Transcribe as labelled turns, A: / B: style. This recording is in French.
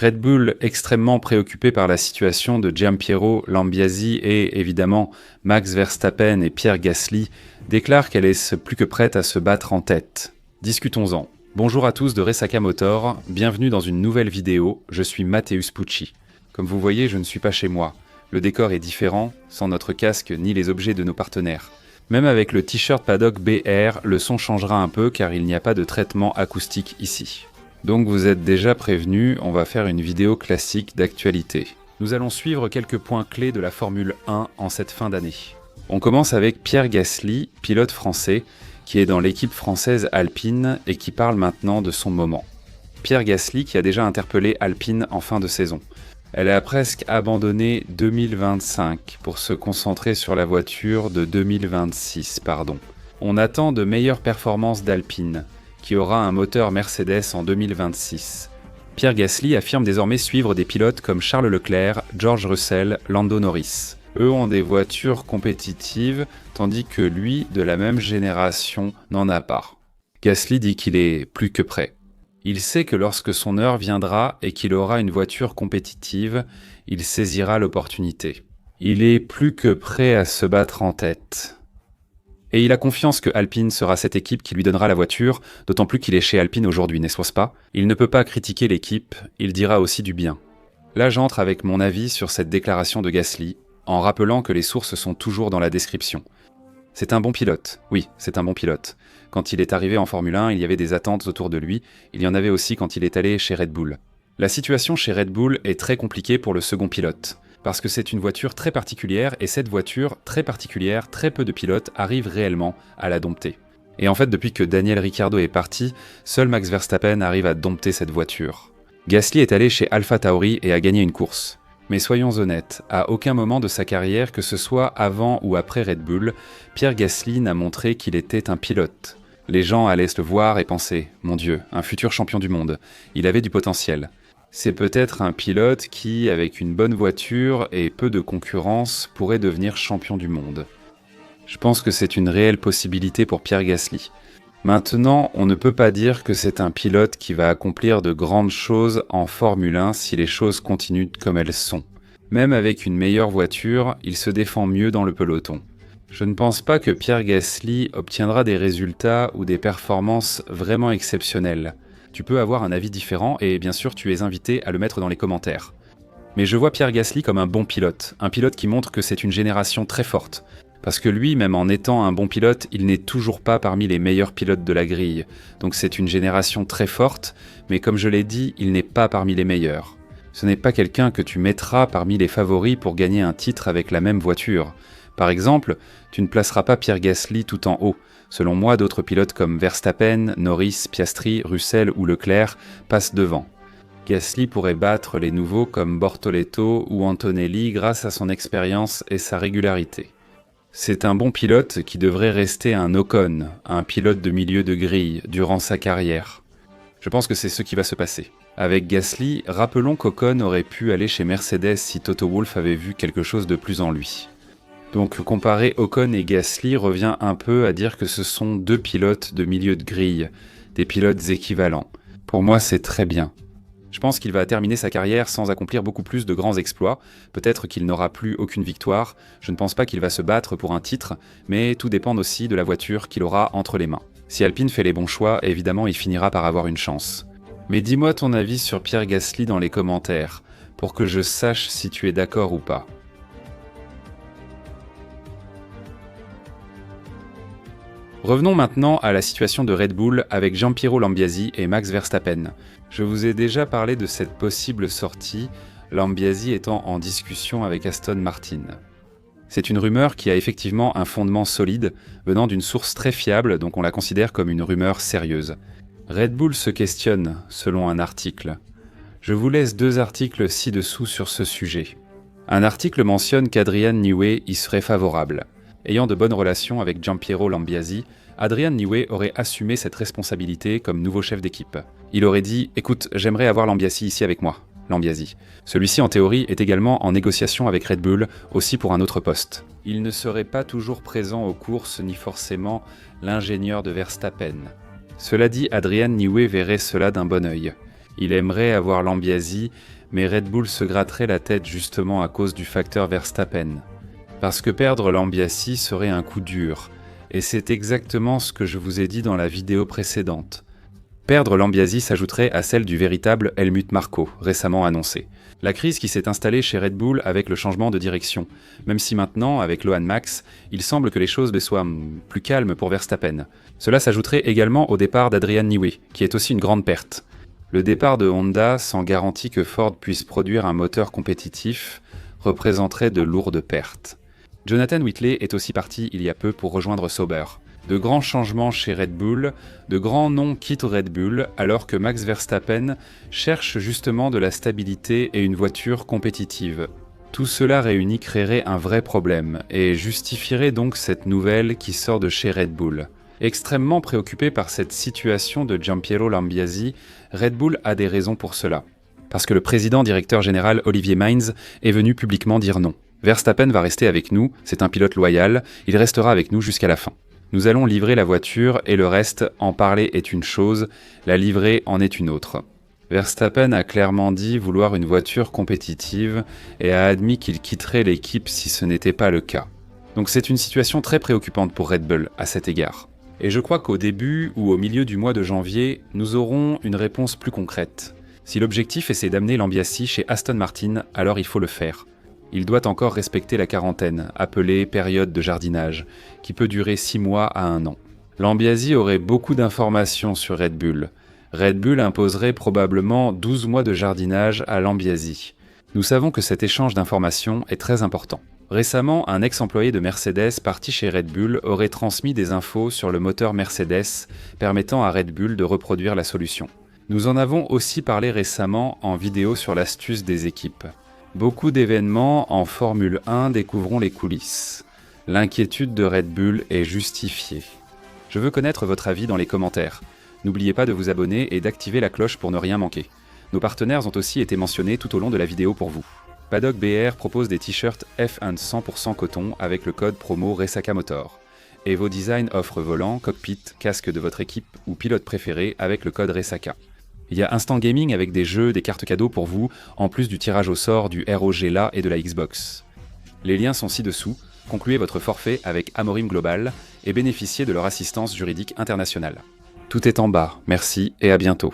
A: Red Bull, extrêmement préoccupé par la situation de Giampiero Lambiasi et évidemment Max Verstappen et Pierre Gasly, déclare qu'elle est plus que prête à se battre en tête. Discutons-en. Bonjour à tous de Resaka Motor, bienvenue dans une nouvelle vidéo, je suis Mateusz Pucci. Comme vous voyez, je ne suis pas chez moi. Le décor est différent, sans notre casque ni les objets de nos partenaires. Même avec le t-shirt Paddock BR, le son changera un peu car il n'y a pas de traitement acoustique ici. Donc vous êtes déjà prévenus, on va faire une vidéo classique d'actualité. Nous allons suivre quelques points clés de la Formule 1 en cette fin d'année. On commence avec Pierre Gasly, pilote français, qui est dans l'équipe française Alpine et qui parle maintenant de son moment. Pierre Gasly qui a déjà interpellé Alpine en fin de saison. Elle a presque abandonné 2025 pour se concentrer sur la voiture de 2026. On attend de meilleures performances d'Alpine, qui aura un moteur Mercedes en 2026. Pierre Gasly affirme désormais suivre des pilotes comme Charles Leclerc, George Russell, Lando Norris. Eux ont des voitures compétitives, tandis que lui, de la même génération, n'en a pas. Gasly dit qu'il est plus que prêt. Il sait que lorsque son heure viendra et qu'il aura une voiture compétitive, il saisira l'opportunité. Il est plus que prêt à se battre en tête. Et il a confiance que Alpine sera cette équipe qui lui donnera la voiture, d'autant plus qu'il est chez Alpine aujourd'hui, n'est-ce pas? Il ne peut pas critiquer l'équipe, il dira aussi du bien. Là j'entre avec mon avis sur cette déclaration de Gasly, en rappelant que les sources sont toujours dans la description. C'est un bon pilote, oui, c'est un bon pilote. Quand il est arrivé en Formule 1, il y avait des attentes autour de lui, il y en avait aussi quand il est allé chez Red Bull. La situation chez Red Bull est très compliquée pour le second pilote. Parce que c'est une voiture très particulière, et cette voiture très particulière, très peu de pilotes arrivent réellement à la dompter. Et en fait, depuis que Daniel Ricciardo est parti, seul Max Verstappen arrive à dompter cette voiture. Gasly est allé chez AlphaTauri et a gagné une course. Mais soyons honnêtes, à aucun moment de sa carrière, que ce soit avant ou après Red Bull, Pierre Gasly n'a montré qu'il était un pilote. Les gens allaient se le voir et penser « Mon Dieu, un futur champion du monde, il avait du potentiel ». C'est peut-être un pilote qui, avec une bonne voiture et peu de concurrence, pourrait devenir champion du monde. Je pense que c'est une réelle possibilité pour Pierre Gasly. Maintenant, on ne peut pas dire que c'est un pilote qui va accomplir de grandes choses en Formule 1 si les choses continuent comme elles sont. Même avec une meilleure voiture, il se défend mieux dans le peloton. Je ne pense pas que Pierre Gasly obtiendra des résultats ou des performances vraiment exceptionnelles. Tu peux avoir un avis différent et bien sûr tu es invité à le mettre dans les commentaires. Mais je vois Pierre Gasly comme un bon pilote, un pilote qui montre que c'est une génération très forte. Parce que lui, même en étant un bon pilote, il n'est toujours pas parmi les meilleurs pilotes de la grille. Donc c'est une génération très forte, mais comme je l'ai dit, il n'est pas parmi les meilleurs. Ce n'est pas quelqu'un que tu mettras parmi les favoris pour gagner un titre avec la même voiture. Par exemple, tu ne placeras pas Pierre Gasly tout en haut. Selon moi, d'autres pilotes comme Verstappen, Norris, Piastri, Russell ou Leclerc passent devant. Gasly pourrait battre les nouveaux comme Bortoleto ou Antonelli grâce à son expérience et sa régularité. C'est un bon pilote qui devrait rester un Ocon, un pilote de milieu de grille, durant sa carrière. Je pense que c'est ce qui va se passer. Avec Gasly, rappelons qu'Ocon aurait pu aller chez Mercedes si Toto Wolff avait vu quelque chose de plus en lui. Donc comparer Ocon et Gasly revient un peu à dire que ce sont deux pilotes de milieu de grille, des pilotes équivalents. Pour moi, c'est très bien. Je pense qu'il va terminer sa carrière sans accomplir beaucoup plus de grands exploits. Peut-être qu'il n'aura plus aucune victoire. Je ne pense pas qu'il va se battre pour un titre, mais tout dépend aussi de la voiture qu'il aura entre les mains. Si Alpine fait les bons choix, évidemment, il finira par avoir une chance. Mais dis-moi ton avis sur Pierre Gasly dans les commentaires, pour que je sache si tu es d'accord ou pas. Revenons maintenant à la situation de Red Bull avec Giampiero Lambiasi et Max Verstappen. Je vous ai déjà parlé de cette possible sortie, Lambiasi étant en discussion avec Aston Martin. C'est une rumeur qui a effectivement un fondement solide, venant d'une source très fiable, donc on la considère comme une rumeur sérieuse. Red Bull se questionne, selon un article. Je vous laisse 2 articles ci-dessous sur ce sujet. Un article mentionne qu'Adrian Newey y serait favorable. Ayant de bonnes relations avec Giampiero Lambiasi, Adrian Newey aurait assumé cette responsabilité comme nouveau chef d'équipe. Il aurait dit « Écoute, j'aimerais avoir Lambiasi ici avec moi. » Lambiasi. Celui-ci en théorie est également en négociation avec Red Bull, aussi pour un autre poste. Il ne serait pas toujours présent aux courses ni forcément l'ingénieur de Verstappen. Cela dit, Adrian Newey verrait cela d'un bon œil. Il aimerait avoir l'Ambiasi, mais Red Bull se gratterait la tête justement à cause du facteur Verstappen. Parce que perdre l'Ambiasi serait un coup dur, et c'est exactement ce que je vous ai dit dans la vidéo précédente. Perdre l'Ambiasi s'ajouterait à celle du véritable Helmut Marko, récemment annoncé. La crise qui s'est installée chez Red Bull avec le changement de direction, même si maintenant, avec Lohan Max, il semble que les choses soient plus calmes pour Verstappen. Cela s'ajouterait également au départ d'Adrian Newey, qui est aussi une grande perte. Le départ de Honda, sans garantie que Ford puisse produire un moteur compétitif, représenterait de lourdes pertes. Jonathan Whitley est aussi parti il y a peu pour rejoindre Sauber. De grands changements chez Red Bull, de grands noms quittent Red Bull alors que Max Verstappen cherche justement de la stabilité et une voiture compétitive. Tout cela réuni créerait un vrai problème et justifierait donc cette nouvelle qui sort de chez Red Bull. Extrêmement préoccupé par cette situation de Giampiero Lambiasi, Red Bull a des raisons pour cela. Parce que le président-directeur général Olivier Mines est venu publiquement dire non. Verstappen va rester avec nous, c'est un pilote loyal, il restera avec nous jusqu'à la fin. Nous allons livrer la voiture et le reste, en parler est une chose, la livrer en est une autre. Verstappen a clairement dit vouloir une voiture compétitive et a admis qu'il quitterait l'équipe si ce n'était pas le cas. Donc c'est une situation très préoccupante pour Red Bull à cet égard. Et je crois qu'au début ou au milieu du mois de janvier, nous aurons une réponse plus concrète. Si l'objectif est d'amener l'Ambiasi chez Aston Martin, alors il faut le faire. Il doit encore respecter la quarantaine, appelée période de jardinage, qui peut durer 6 mois à 1 an. L'Ambiasi aurait beaucoup d'informations sur Red Bull. Red Bull imposerait probablement 12 mois de jardinage à l'Ambiasi. Nous savons que cet échange d'informations est très important. Récemment, un ex-employé de Mercedes parti chez Red Bull aurait transmis des infos sur le moteur Mercedes, permettant à Red Bull de reproduire la solution. Nous en avons aussi parlé récemment en vidéo sur l'astuce des équipes. Beaucoup d'événements en Formule 1 découvrons les coulisses. L'inquiétude de Red Bull est justifiée. Je veux connaître votre avis dans les commentaires. N'oubliez pas de vous abonner et d'activer la cloche pour ne rien manquer. Nos partenaires ont aussi été mentionnés tout au long de la vidéo pour vous. Paddock BR propose des t-shirts F1 100% coton avec le code promo Resaka Motor. Evo Design offre volant, cockpit, casque de votre équipe ou pilote préféré avec le code Resaka. Il y a Instant Gaming avec des jeux, des cartes cadeaux pour vous, en plus du tirage au sort du ROG là et de la Xbox. Les liens sont ci-dessous, concluez votre forfait avec Amorim Global et bénéficiez de leur assistance juridique internationale. Tout est en bas, merci et à bientôt.